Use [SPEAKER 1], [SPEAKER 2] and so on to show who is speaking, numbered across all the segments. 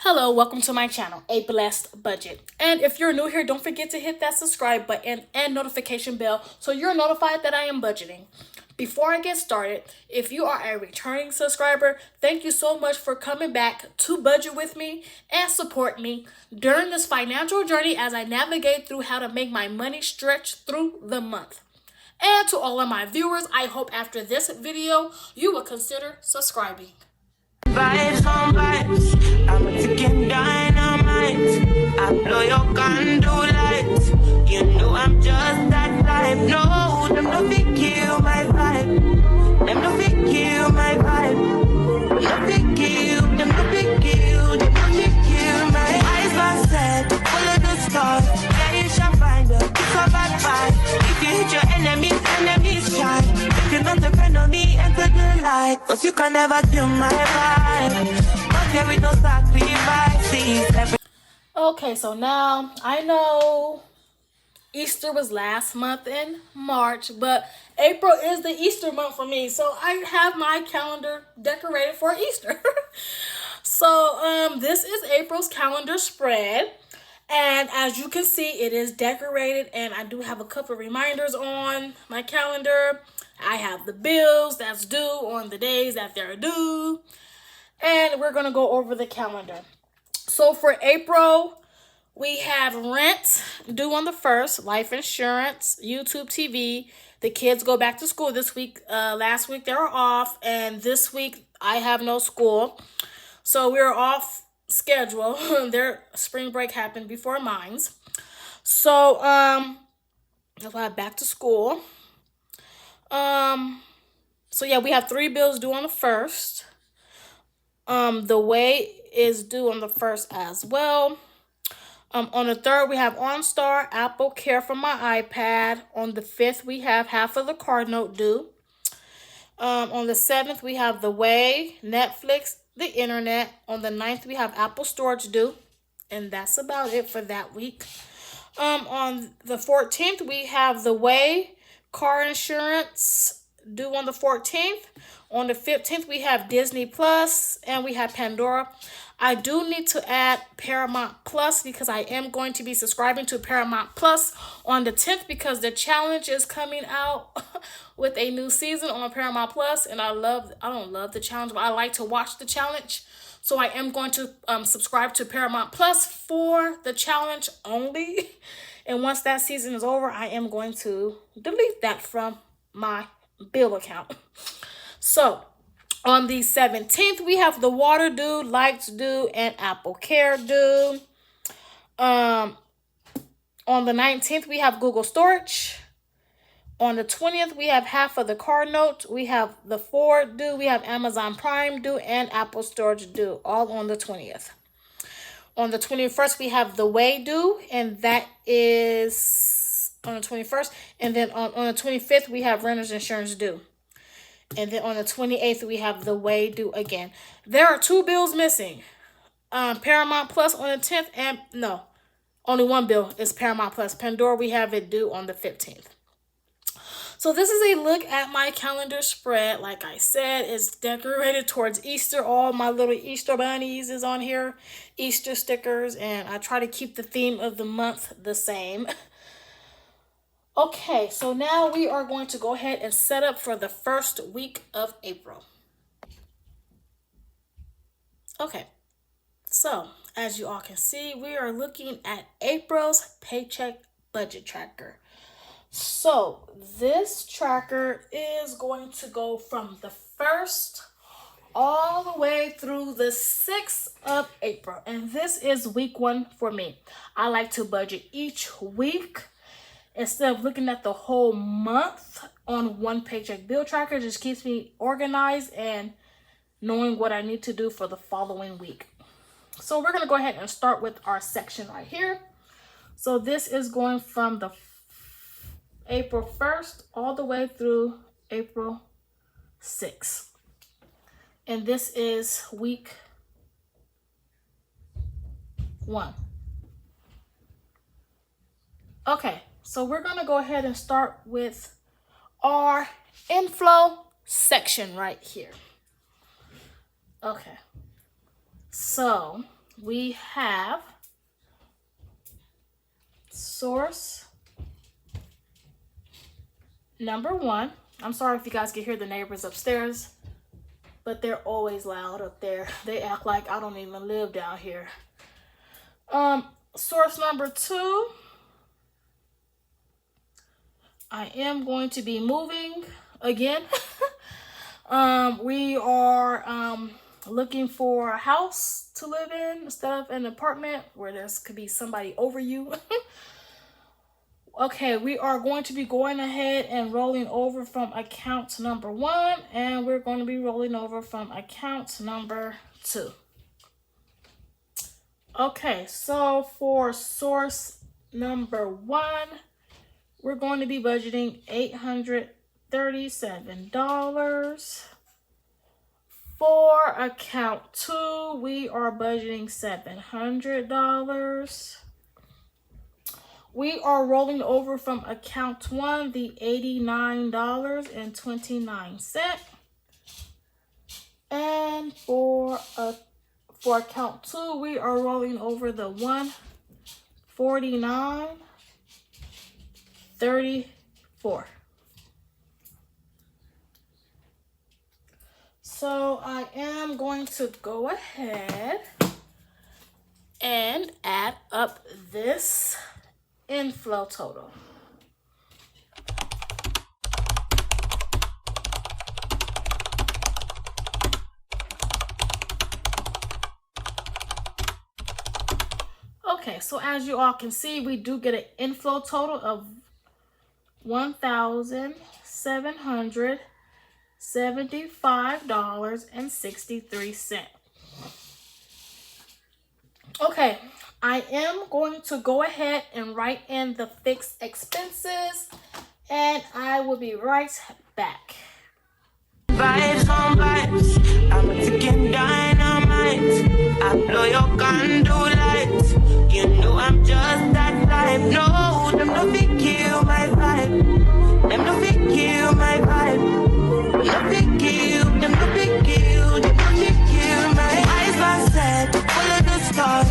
[SPEAKER 1] Hello, welcome to my channel, A Blessed Budget. And if you're new here, don't forget to hit that subscribe button and notification bell so you're notified that I am budgeting. Before I get started, if you are a returning subscriber, thank you so much for coming back to budget with me and support me during this financial journey as I navigate through how to make my money stretch through the month. And to all of my viewers, I hope after this video, you will consider subscribing.
[SPEAKER 2] Vibes on vibes, I'm a ticking dynamite. I blow your candle lights. You know I'm just that type. No, them no fit kill my vibe. Them no fit kill my vibe. No fit kill, them no fit kill, them no fit kill my eyes are set, full of the stars. Yeah, you shall find her. It's a bad vibe. If you hit your enemies shine. If you're not depend on me, enter the light. Cause you can never kill my vibe. But there is no sacrifices.
[SPEAKER 1] Okay, so now I know Easter was last month in March, but April is the Easter month for me. So I have my calendar decorated for Easter. So this is April's calendar spread. And as you can see, it is decorated, and I do have a couple reminders on my calendar. I have the bills that's due on the days that they're due. And we're going to go over the calendar. So for April, we have rent due on the 1st, life insurance, YouTube TV. The kids go back to school this week. Last week they were off, and this week I have no school. So we're off schedule. Their spring break happened before mine's. So that's why I'm back to school. So yeah, we have 3 bills due on the 1st. The way is due on the 1st as well. On the 3rd, we have OnStar, Apple Care for my iPad. On the 5th, we have half of the card note due. On the 7th, we have The Way, Netflix, the internet. On the 9th, we have Apple storage due. And that's about it for that week. On the 14th, we have The Way, car insurance due on the 14th. On the 15th, we have Disney Plus and we have Pandora. I do need to add Paramount Plus because I am going to be subscribing to Paramount Plus on the 10th because the challenge is coming out with a new season on Paramount Plus, and I don't love the challenge, but I like to watch the challenge. So I am going to subscribe to Paramount Plus for the challenge only. And once that season is over, I am going to delete that from my bill account. So on the 17th, we have the water due, lights due, and Apple Care due. On the 19th, we have Google Storage. On the 20th, we have half of the car note. We have the Ford due. We have Amazon Prime due and Apple Storage due, all on the 20th. On the 21st, we have The Way due, and that is on the 21st. And then on the 25th, we have renter's insurance due. And then on the 28th, we have The Way due again. There are 2 bills missing. Paramount Plus on the 10th, and no, only 1 bill is Paramount Plus. Pandora, we have it due on the 15th. So this is a look at my calendar spread. Like I said, it's decorated towards Easter. All my little Easter bunnies is on here, Easter stickers, and I try to keep the theme of the month the same. Okay, so now we are going to go ahead and set up for the first week of April. Okay, so as you all can see, we are looking at April's paycheck budget tracker. So this tracker is going to go from the 1st all the way through the 6th of April. And this is week 1 for me. I like to budget each week instead of looking at the whole month on one paycheck bill tracker. Just keeps me organized and knowing what I need to do for the following week. So we're going to go ahead and start with our section right here. So this is going from the April 1st all the way through April 6th. And this is week 1. Okay, so we're going to go ahead and start with our inflow section right here. Okay, so we have source number 1. I'm sorry if you guys can hear the neighbors upstairs, but they're always loud up there. They act like I don't even live down here. Source number 2, I am going to be moving again. We are looking for a house to live in instead of an apartment where there's could be somebody over you. Okay, we are going to be going ahead and rolling over from account number 1, and we're going to be rolling over from account number 2. Okay, so for source number 1, we're going to be budgeting $837. For account 2, we are budgeting $700. We are rolling over from account 1, the $89.29. And for account 2, we are rolling over the $149.34. So I am going to go ahead and add up this inflow total. Okay, so as you all can see, we do get an inflow total of $1,775.63. Okay, I am going to go ahead and write in the fixed expenses, and I will be right back.
[SPEAKER 2] Vibes on vibes, I'm a ticking dynamite. I blow your candle lights. You know I'm just that type. No, them no fit kill my vibe. Them no fit kill my vibe. Them no fit kill. Them no fit kill. Them no fit kill my eyes are set. Full of the stars.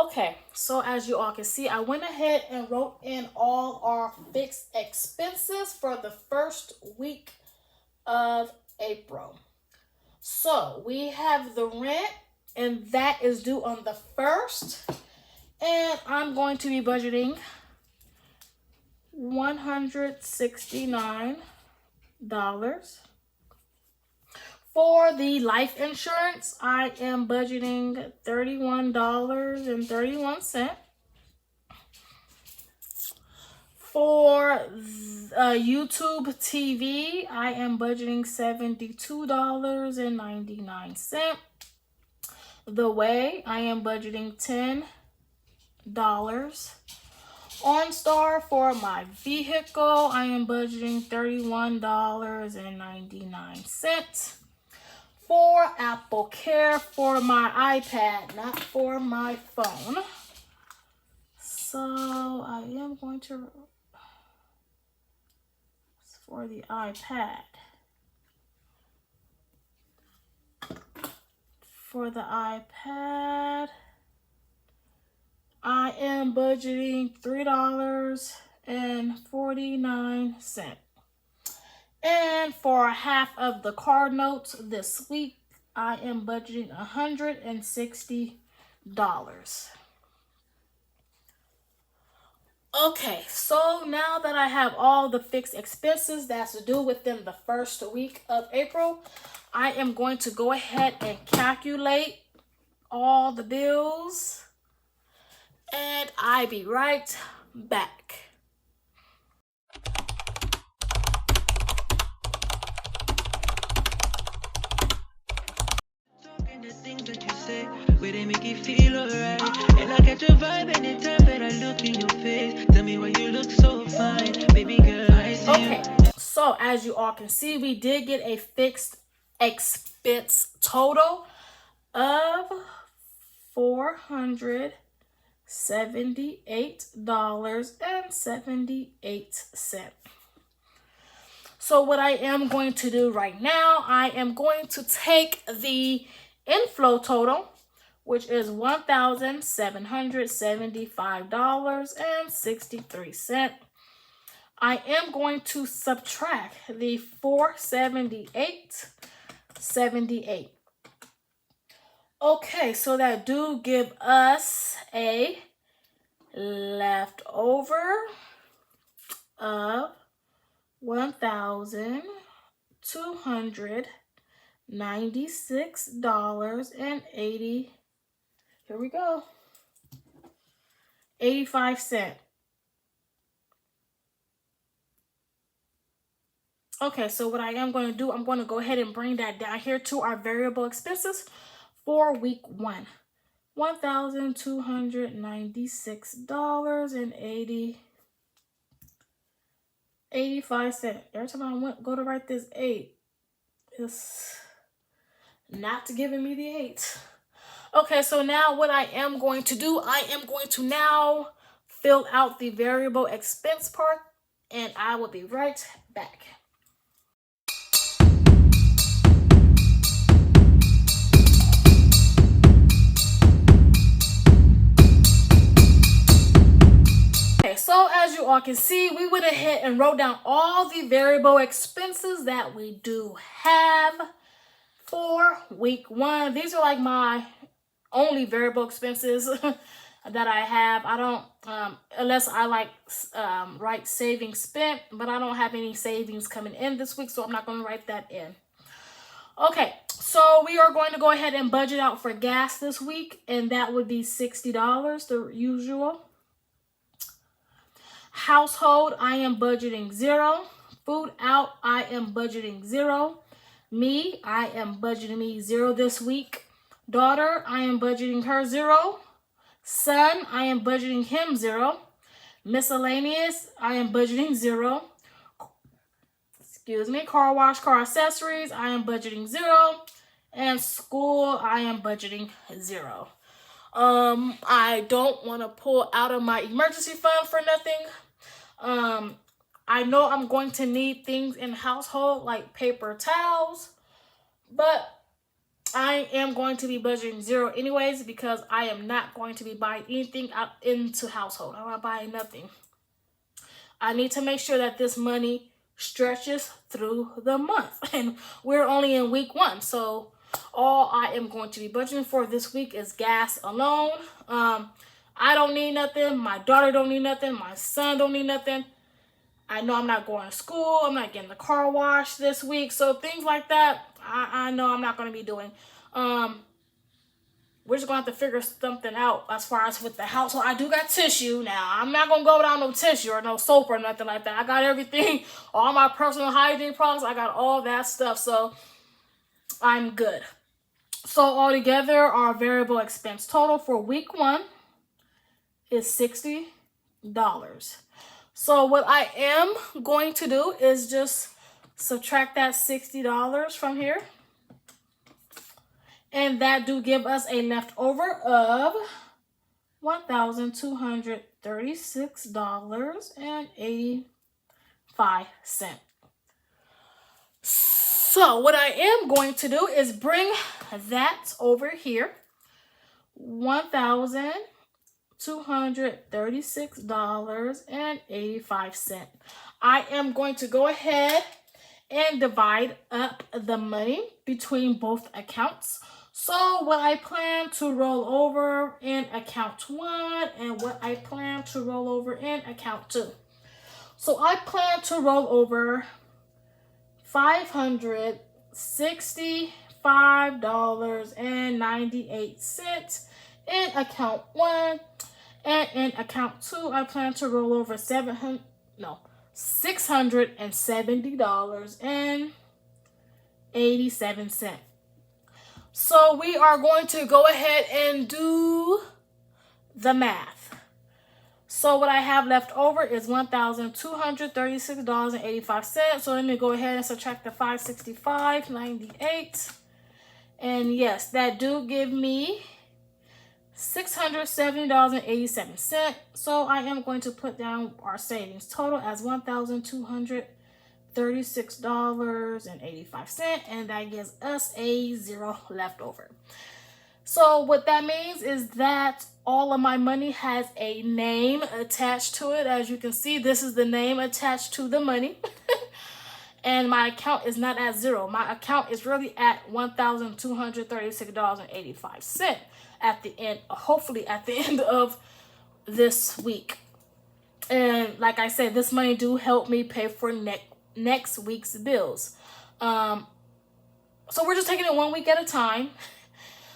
[SPEAKER 1] Okay, so as you all can see, I went ahead and wrote in all our fixed expenses for the first week of April. So we have the rent, and that is due on the 1st. And I'm going to be budgeting $169. For the life insurance, I am budgeting $31.31. For YouTube TV, I am budgeting $72.99. The Way, I am budgeting $10. OnStar, for my vehicle, I am budgeting $31.99. For Apple Care, for my iPad, not for my phone. So I am going to, for the iPad. For the iPad, I am budgeting $3.49. And for half of the card notes this week, I am budgeting $160. Okay, so now that I have all the fixed expenses that's due within the first week of April, I am going to go ahead and calculate all the bills, and I'll be right back.
[SPEAKER 2] The things that you say, where they make you feel alright. And I catch a vibe anytime that I look in your face. Tell me why you look so fine, baby girl. I see
[SPEAKER 1] Okay, so as you all can see, we did get a fixed expense total of $478.78. So what I am going to do right now, I am going to take the inflow total, which is $1,775.63. I am going to subtract the 478.78. Okay, so that do give us a leftover of $1,296.80. Here we go. 85 cents. Okay, so what I am going to do, I'm going to go ahead and bring that down here to our variable expenses for week 1. $1,296.85. Every time I go to write this 8, it's not giving me the 8. Okay, so now what I am going to do, I am going to now fill out the variable expense part, and I will be right back. Okay, so as you all can see, we went ahead and wrote down all the variable expenses that we do have for week 1. These are like my only variable expenses that I have. I don't, unless I write savings spent, but I don't have any savings coming in this week, so I'm not going to write that in. Okay, so we are going to go ahead and budget out for gas this week, and that would be $60, the usual. Household, I am budgeting 0. Food out, I am budgeting 0. Me, I am budgeting me 0 this week. Daughter, I am budgeting her 0. Son, I am budgeting him 0. Miscellaneous, I am budgeting 0. Car wash, car accessories, I am budgeting 0. And school, I am budgeting 0. I don't want to pull out of my emergency fund for nothing. I know I'm going to need things in household like paper towels, but I am going to be budgeting 0 anyways because I am not going to be buying anything out into household. I'm not buying nothing. I need to make sure that this money stretches through the month, and we're only in week 1, so all I am going to be budgeting for this week is gas alone. I don't need nothing. My daughter don't need nothing. My son don't need nothing. I know I'm not going to school. I'm not getting the car wash this week. So things like that, I know I'm not going to be doing. We're just going to have to figure something out as far as with the household. I do got tissue now. I'm not going to go without no tissue or no soap or nothing like that. I got everything, all my personal hygiene products. I got all that stuff. So I'm good. So altogether, our variable expense total for week 1 is $60. So what I am going to do is just subtract that $60 from here. And that do give us a leftover of $1,236.85. So what I am going to do is bring that over here. $1,236.85. I am going to go ahead and divide up the money between both accounts. So what I plan to roll over in account 1 and what I plan to roll over in account 2. So I plan to roll over $565.98 in account 1, and in account 2 I plan to roll over $670.87. So we are going to go ahead and do the math. So what I have left over is $1,236.85. So let me go ahead and subtract the $565.98. And yes, that do give me $670.87. So I am going to put down our savings total as $1,236.85, and that gives us a 0 left over. So what that means is that all of my money has a name attached to it. As you can see, this is the name attached to the money. And my account is not at zero. My account is really at $1,236.85 at the end, hopefully at the end of this week. And like I said, this money do help me pay for next week's bills. So we're just taking it 1 week at a time.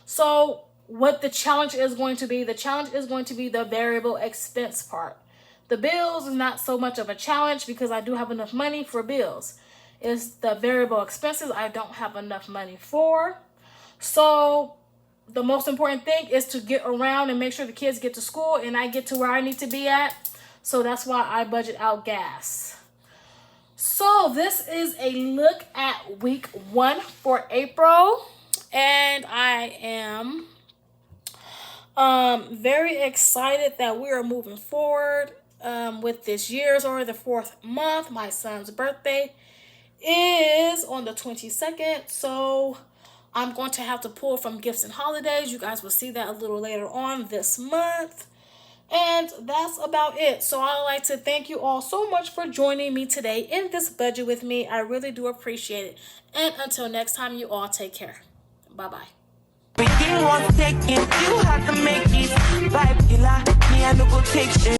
[SPEAKER 1] So what the challenge is going to be, the variable expense part. The bills is not so much of a challenge because I do have enough money for bills. It's the variable expenses I don't have enough money for. So the most important thing is to get around and make sure the kids get to school and I get to where I need to be at. So that's why I budget out gas. So this is a look at week 1 for April. And I am very excited that we are moving forward with this year. It's already the 4th month. My son's birthday is on the 22nd. So I'm going to have to pull from gifts and holidays. You guys will see that a little later on this month. And that's about it. So I'd like to thank you all so much for joining me today in this budget with me. I really do appreciate it. And until next time, you all take care. Bye-bye.
[SPEAKER 2] Everything was taken, you had to make it. Vibe killer, me I no go take shit.